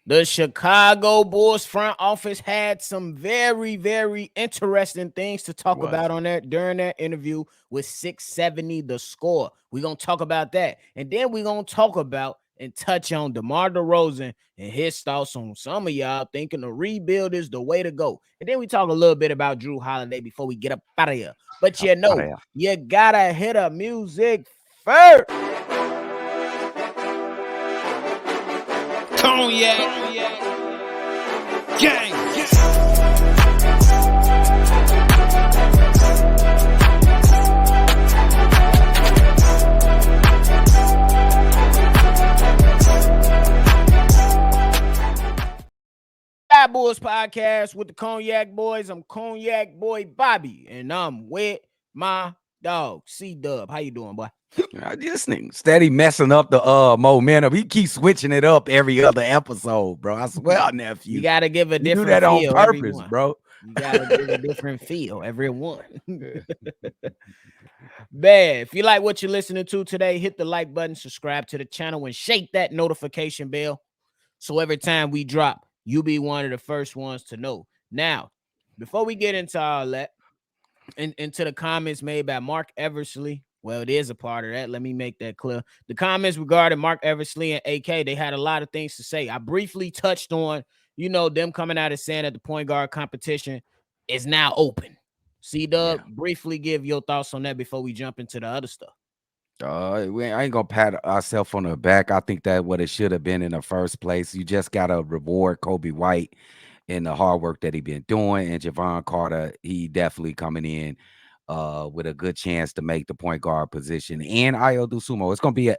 The Chicago Bulls front office had some very, very interesting things to talk Was about on that during that interview with 670 the score. We're gonna talk about that. And then we're gonna talk about and touch on DeMar DeRozan and his thoughts on some of y'all thinking the rebuild is the way to go. And then we talk a little bit about Drew Holiday before we get up out of here. But up out of here. you gotta hit a music first. Cognac gang. Bad Boys Podcast with the Cognac Boys. I'm Cognac Boy Bobby, and I'm with my dog CDubb. How you doing, boy? This nigga steady messing up the momentum. He keeps switching it up every other episode, bro. I swear, nephew. You gotta give a You do different that on feel every purpose, one. bro. You gotta give a different feel every one. Man, if you like what you're listening to today, hit the like button, subscribe to the channel, and shake that notification bell. So every time we drop, you'll be one of the first ones to know. Now, before we get into all that, into the comments made by Mark Eversley. Well, it is a part of that. Let me make that clear. The comments regarding Mark Eversley and AK, they had a lot of things to say. I briefly touched on, them coming out and saying that the point guard competition is now open. CDubb, briefly give your thoughts on that before we jump into the other stuff. I ain't gonna pat ourselves on the back. I think that what it should have been in the first place. You just gotta reward Kobe White and the hard work that he been doing, and Javon Carter, he definitely coming in with a good chance to make the point guard position. And Ayo Dosunmu, it's gonna be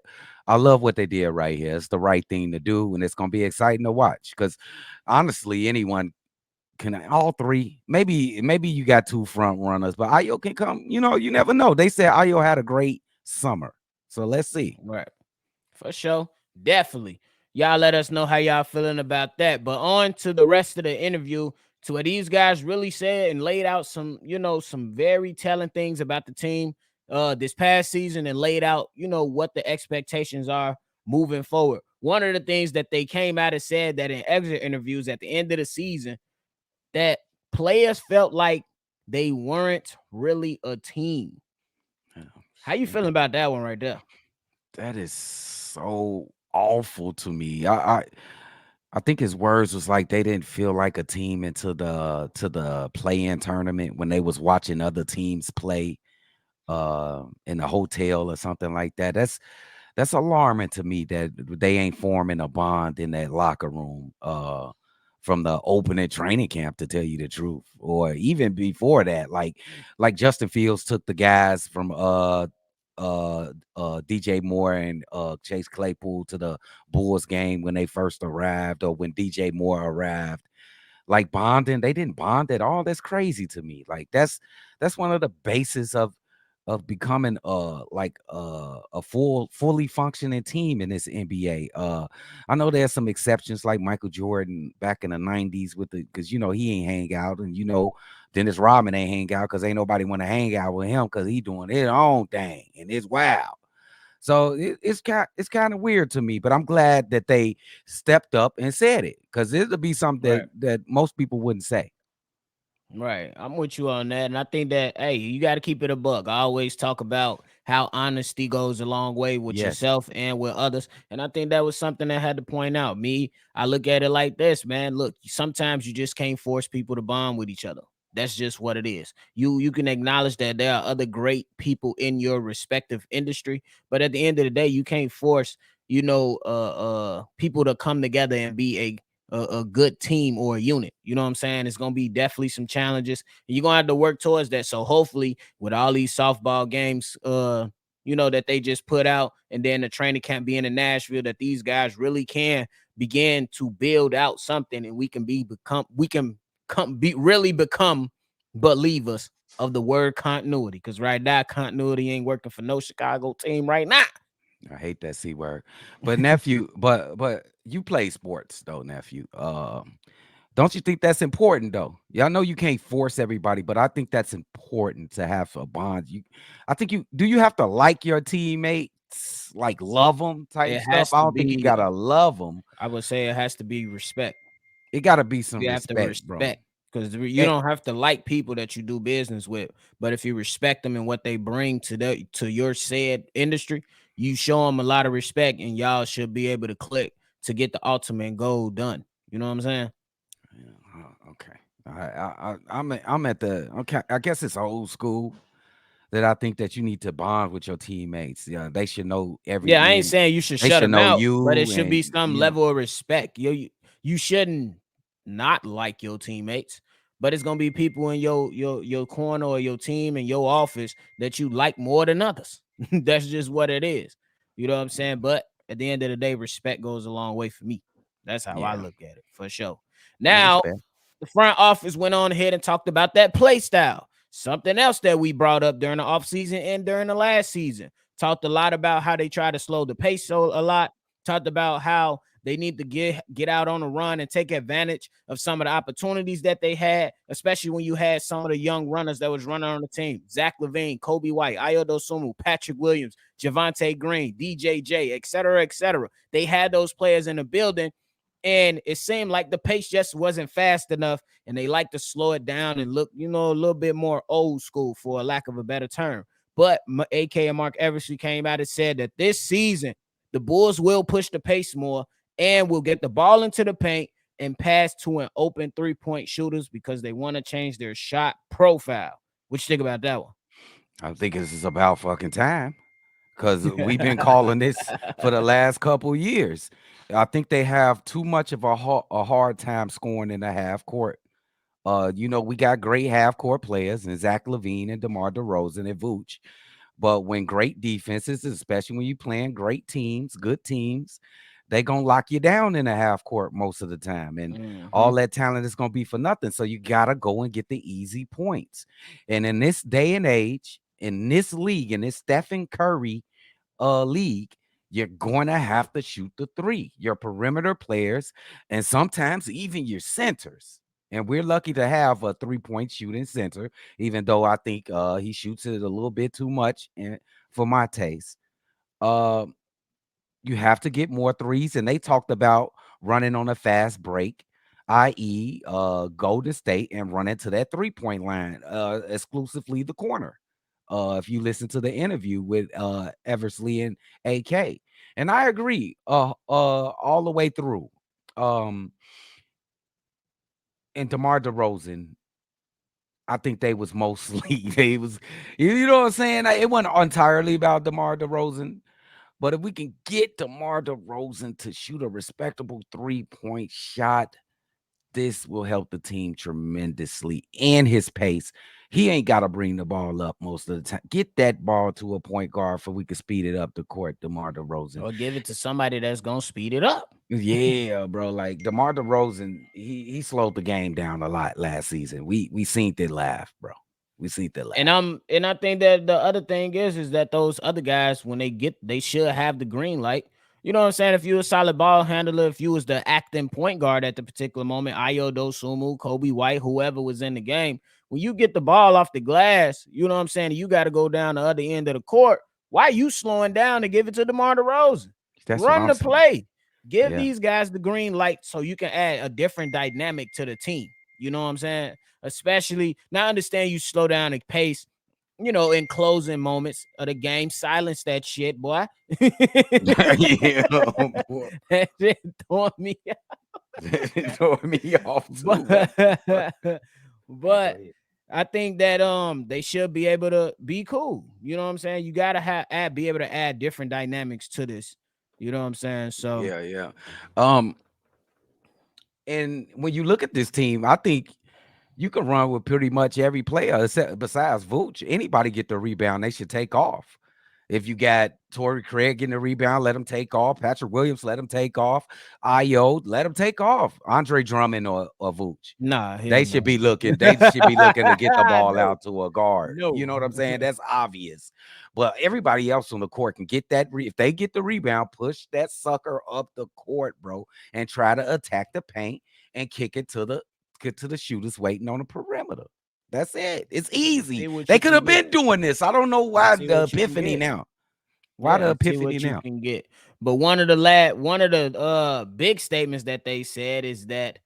I love what they did right here. It's the right thing to do, and it's gonna be exciting to watch. Because honestly, anyone can all three. Maybe you got two front runners, but Ayo can come. You never know. They said Ayo had a great summer, so let's see. Right, for sure, definitely. Y'all let us know how y'all feeling about that. But on to the rest of the interview, to what these guys really said and laid out some, some very telling things about the team this past season, and laid out, what the expectations are moving forward. One of the things that they came out and said that in exit interviews at the end of the season, that players felt like they weren't really a team. How you feeling about that one right there? That is so awful to me. I think his words was like they didn't feel like a team into the play-in tournament when they was watching other teams play in a hotel or something like that. That's alarming to me that they ain't forming a bond in that locker room from the opening training camp, to tell you the truth, or even before that. Like Justin Fields took the guys from DJ Moore and Chase Claypool to the Bulls game when they first arrived, or when DJ Moore arrived. Like bonding, they didn't bond at all. That's crazy to me. Like that's one of the bases of becoming a fully functioning team in this NBA. I know there's some exceptions like Michael Jordan back in the 90s with because he ain't hang out, and Dennis Rodman ain't hang out because ain't nobody want to hang out with him because he doing his own thing and it's wild. So it's kind of weird to me, but I'm glad that they stepped up and said it, because it'll be something Right. that most people wouldn't say. Right. I'm with you on that. And I think that, hey, you got to keep it a buck. I always talk about how honesty goes a long way with Yes. yourself and with others. And I think that was something that I had to point out. Me, I look at it like this, man. Look, sometimes you just can't force people to bond with each other. That's just what it is. You can acknowledge that there are other great people in your respective industry, but at the end of the day, you can't force, people to come together and be a good team or a unit. You know what I'm saying? It's gonna be definitely some challenges, and you're gonna have to work towards that. So hopefully, with all these softball games, that they just put out, and then the training camp being in Nashville, that these guys really can begin to build out something, and we can become believers of the word continuity. Because right now, continuity ain't working for no Chicago team right now. I hate that C word. But nephew, but you play sports though, nephew. Don't you think that's important though? Yeah, I know you can't force everybody, but I think that's important to have a bond. I think you have to like your teammate like love them type It stuff. has I to don't think you be. gotta love them. I would say it has to be respect. It gotta be some You have to respect, bro. respect because you And, don't have to like people that you do business with, but if you respect them and what they bring to your said industry, you show them a lot of respect, and y'all should be able to click to get the ultimate goal done. You know what I'm saying? okay. I'm at the okay. I guess it's old school that I think that you need to bond with your teammates. Yeah, they should know every Yeah, I ain't in. saying you should They shut should them know out, but it you should be and some level of respect. You shouldn't not like your teammates, but it's gonna be people in your corner or your team in your office that you like more than others. That's just what it is. You know what I'm saying? But at the end of the day, respect goes a long way for me. That's how I yeah, look at it for sure. that's Now, fair. the front office went on ahead and talked about that play style. Something else that we brought up during the offseason and during the last season. Talked a lot about how they try to slow the pace a lot. Talked about how they need to get out on a run and take advantage of some of the opportunities that they had, especially when you had some of the young runners that was running on the team. Zach LaVine, Kobe White, Ayo Dosunmu, Patrick Williams, Javante Green, DJJ, et cetera, et cetera. They had those players in the building, and it seemed like the pace just wasn't fast enough, and they like to slow it down and look, a little bit more old school, for a lack of a better term. But AK and Mark Eversley came out and said that this season, the Bulls will push the pace more and will get the ball into the paint and pass to an open three-point shooters because they want to change their shot profile. What you think about that one? I think this is about fucking time because we've been calling this for the last couple years. I think they have too much of a hard time scoring in the half court. We got great half court players and Zach LaVine and DeMar DeRozan and Vooch. But when great defenses, especially when you playing great teams, good teams, they gonna lock you down in the half court most of the time. And all that talent is gonna be for nothing. So you gotta go and get the easy points. And in this day and age, in this league, in this Stephen Curry league, you're going to have to shoot the three. Your perimeter players, and sometimes even your centers. And we're lucky to have a 3-point shooting center, even though I think he shoots it a little bit too much for my taste. Uh, you have to get more threes, and they talked about running on a fast break, i.e., go to state and run into that 3-point line, exclusively the corner. If you listen to the interview with Eversley and AK, and I agree, all the way through. And DeMar DeRozan, I think they was mostly they was, you know what I'm saying? It wasn't entirely about DeMar DeRozan. But if we can get DeMar DeRozan to shoot a respectable 3-point shot, this will help the team tremendously. And his pace. He ain't got to bring the ball up most of the time. Get that ball to a point guard so we can speed it up the court, DeMar DeRozan. Or give it to somebody that's going to speed it up. Yeah, bro. Like DeMar DeRozan, he slowed the game down a lot last season. We seen that laugh, bro. We seen that laugh. And I think that the other thing is that those other guys, when they should have the green light. You know what I'm saying? If you a solid ball handler, if you was the acting point guard at the particular moment, Ayo Dosunmu, Kobe White, whoever was in the game, when you get the ball off the glass, you know what I'm saying? You got to go down the other end of the court. Why are you slowing down to give it to DeMar DeRozan? That's what Run I'm the saying. play. Give Yeah. these guys the green light so you can add a different dynamic to the team. You know what I'm saying? Especially now, I understand you slow down the pace, in closing moments of the game. Silence that shit, boy. Yeah, boy. That shit throwing me Throwing me off too. but I think that they should be able to be cool. You know what I'm saying? You gotta be able to add different dynamics to this. You know what I'm saying? So Yeah. And when you look at this team, I think you can run with pretty much every player except besides Vooch. Anybody get the rebound, they should take off. If you got Torrey Craig getting the rebound, let him take off. Patrick Williams, let him take off. Ayo, let him take off. Andre Drummond or Vooch. nah, They should be looking. They should be looking to get the ball no, out to a guard. no. You know what I'm saying? That's obvious. But everybody else on the court can get that. If they get the rebound, push that sucker up the court, bro, and try to attack the paint and kick it to the shooters waiting on the perimeter. That's it. It's easy. They could have been doing this. I don't know why the epiphany now. Why the and see epiphany what you now? can get. But one of the big statements that they said is that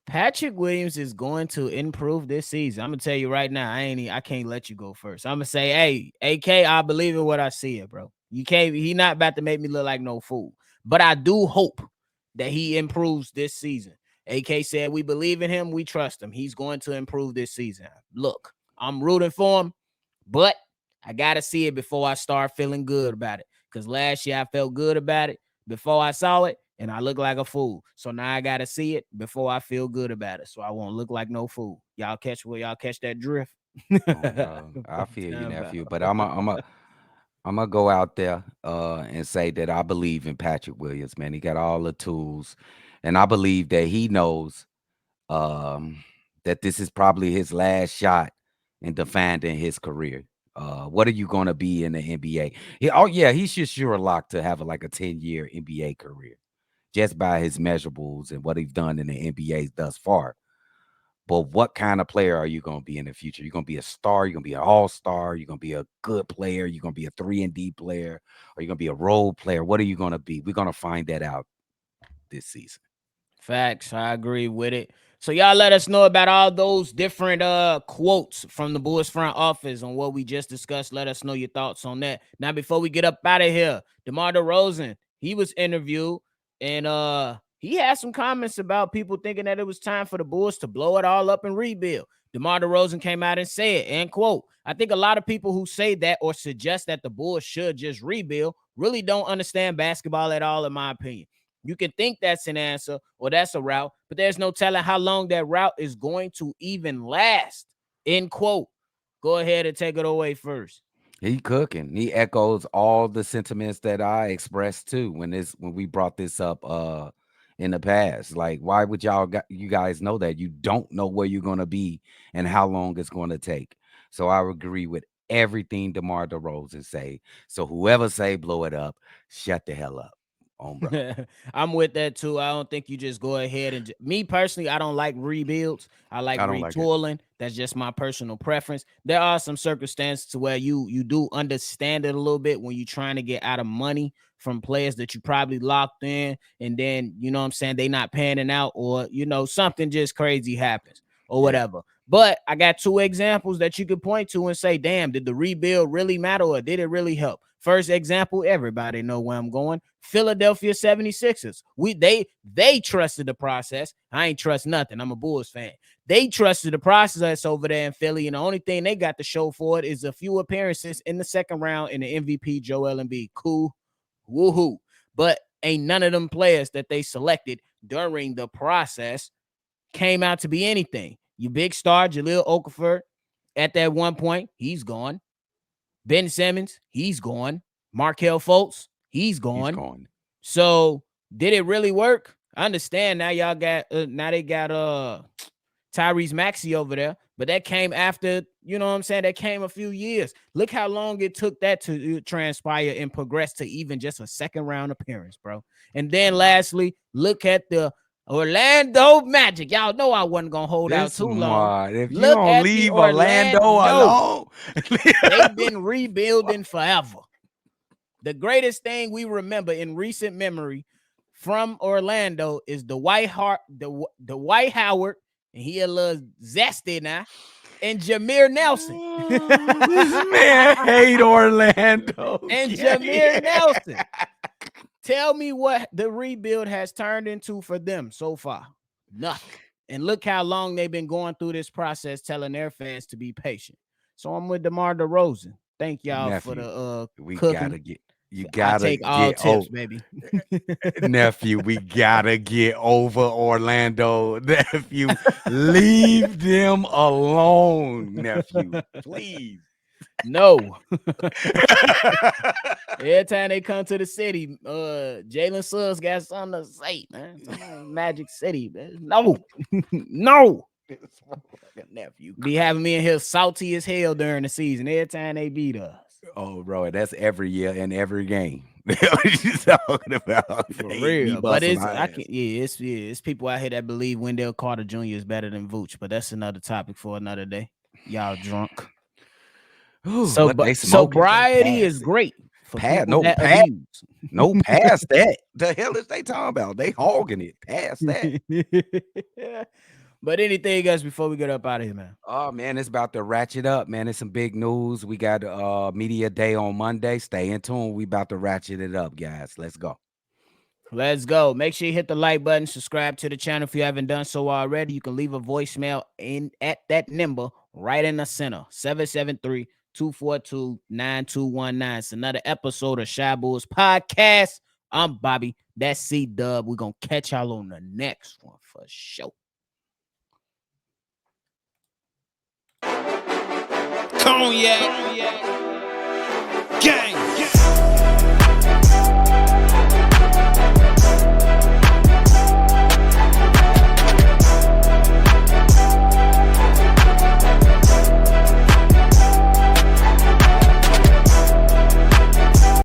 Patrick Williams is going to improve this season. I'm gonna tell you right now, I can't let you go first. I'm gonna say, hey, AK, I believe in what I see it, bro. You can't, he not about to make me look like no fool. But I do hope that he improves this season. AK said we believe in him, we trust him. He's going to improve this season. Look, I'm rooting for him, but I gotta see it before I start feeling good about it. Because last year I felt good about it before I saw it, and I look like a fool. So now I gotta see it before I feel good about it, so I won't look like no fool. Y'all catch that drift? Oh, bro, I feel you, nephew. But I'm gonna go out there and say that I believe in Patrick Williams, man. He got all the tools, and I believe that he knows that this is probably his last shot in defining his career. What are you gonna be in the NBA? He should sure lock to have like a 10-year NBA career just by his measurables and what he's done in the NBA thus far. But what kind of player are you going to be in the future? You're going to be a star. You're going to be an all-star. You're going to be a good player. You're going to be a 3-and-D player, or you're going to be a role player. What are you going to be? We're going to find that out this season. Facts. I agree with it. So y'all let us know about all those different quotes from the Bulls front office on what we just discussed. Let us know your thoughts on that. Now, before we get up out of here, DeMar DeRozan, he was interviewed, and he had some comments about people thinking that it was time for the Bulls to blow it all up and rebuild. DeMar DeRozan came out and said, and quote, I think a lot of people who say that or suggest that the Bulls should just rebuild really don't understand basketball at all, in my opinion. You can think that's an answer or that's a route, but there's no telling how long that route is going to even last. End quote. Go ahead and take it away first. He cooking. He echoes all the sentiments that I expressed too when we brought this up in the past. Like, why would you guys know that? You don't know where you're gonna be and how long it's gonna take. So I agree with everything DeMar DeRozan say. So whoever say blow it up, shut the hell up. Bro. I'm with that too. I don't think you just go ahead and me personally, I don't like rebuilds. I like retooling. That's just my personal preference. There are some circumstances to where you do understand it a little bit when you're trying to get out of money from players that you probably locked in, and then you know what I'm saying, they not panning out, or you know, something just crazy happens or whatever. But I got two examples that you could point to and say, damn, did the rebuild really matter or did it really help? First example, everybody know where I'm going. Philadelphia 76ers. They trusted the process. I ain't trust nothing. I'm a Bulls fan. They trusted the process over there in Philly, and the only thing they got to show for it is a few appearances in the second round in the MVP Joel Embiid. Cool. Woohoo. But ain't none of them players that they selected during the process came out to be anything. Your big star, Jahlil Okafor, at that one point, he's gone. Ben Simmons, he's gone. Markelle Fultz, he's gone. So did it really work? I understand now y'all got they got Tyrese Maxey over there, but that came after, you know what I'm saying? That came a few years. Look how long it took that to transpire and progress to even just a second round appearance, bro. And then lastly, look at the Orlando Magic. Y'all know I wasn't gonna hold out too long. If you don't leave Orlando alone, they've been rebuilding forever. The greatest thing we remember in recent memory from Orlando is the Dwight Howard, and he a little zesty now, and Jameer Nelson. This man hate Orlando. And Jameer Nelson. Tell me what the rebuild has turned into for them so far. Nothing. And look how long they've been going through this process, telling their fans to be patient. So I'm with DeMar DeRozan. Thank y'all for the cooking. You gotta take all tips, baby. Nephew, we gotta get over Orlando. Nephew, leave them alone, nephew. Please. No. Every time they come to the city, Jalen Suggs got something to say, man. Magic City, man. No. No. Nephew. Be having me in here salty as hell during the season. Every time they beat us. Oh, bro, that's every year and every game. What you talking about? For real. But it's people out here that believe Wendell Carter Jr. is better than Vooch, but that's another topic for another day. Y'all drunk. Ooh, sobriety is great For Past people no that past abuse. no past that. The hell is they talking about? They hogging it past that. But anything else before we get up out of here, man? Oh man, it's about to ratchet up, man. It's some big news. We got media day on Monday. Stay in tune. We about to ratchet it up, guys. Let's go. Let's go. Make sure you hit the like button, subscribe to the channel if you haven't done so already. You can leave a voicemail in at that number right in the center, 773-242-9219. It's another episode of Shy Bulls Podcast. I'm Bobby. That's CDubb. We're going to catch y'all on the next one for sure. Cognac. Gang.